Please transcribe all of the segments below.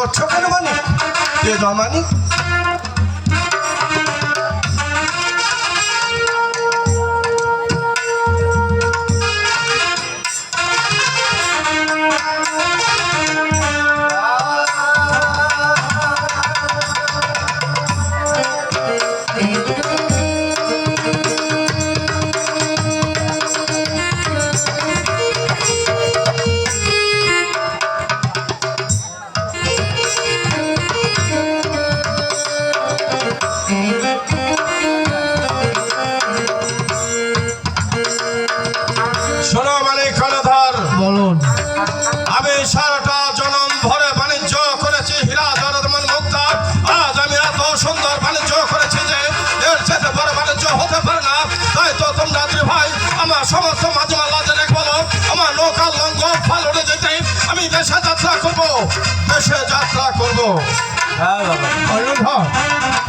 করছো কেন মানিক? দে দাও মানিক। শোনো মানিক কর্ণধার, বলুন। আমি সারাটা জনম ভরে বাণিজ্য করেছি হীরা জরদমন মুক্তা। আজ আমি এত সুন্দর বাণিজ্য করেছি যে এর চেয়ে বড় বাণিজ্য হতে পারে না। তাই তো তোমরা দুই ভাই আমার সমস্ত মাঝে লাজে রেখ বলো, আমার নৌকার লঙ্ঘন ফাল উড়ে যেতে আমি দেশে যাত্রা করবো, দেশে যাত্রা করবো। হ্যাঁ বাবা, কর্ণধার,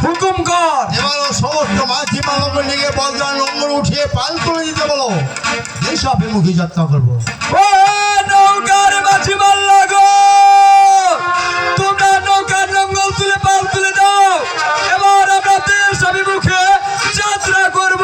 হুকুম কর। এবার সমস্ত মাঝি মানব লিগে বদলা নম্বর উঠিয়ে পাল তুলে দিতে বলো, দেশ অভিমুখী যাত্রা করবো। ও নৌকার মাঝি মাল্লা গো, তোমরা নৌকার লঙ্গল তুলে পাল তুলে দাও। এবার আমরা দেশ অভিমুখে যাত্রা করব।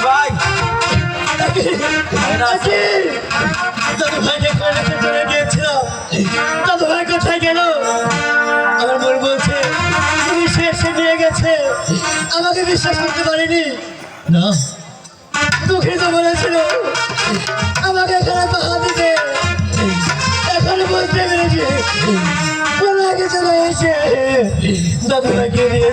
ভাই দাদু ভাইকে কলেজে চলে গিয়েছিলাম। দাদু ভাই কোথায় গেল? আমার মন বলছে তুমি শেষে নিয়ে গেছে। আমাকে বিশ্বাস করতে পারিনি। না, দুঃখিত বলেছিল আমাকে এখানে পাহা দিতে। এখানে বলতে পেরেছি কোনো আগে চলে এসে দাদু ভাইকে নিয়ে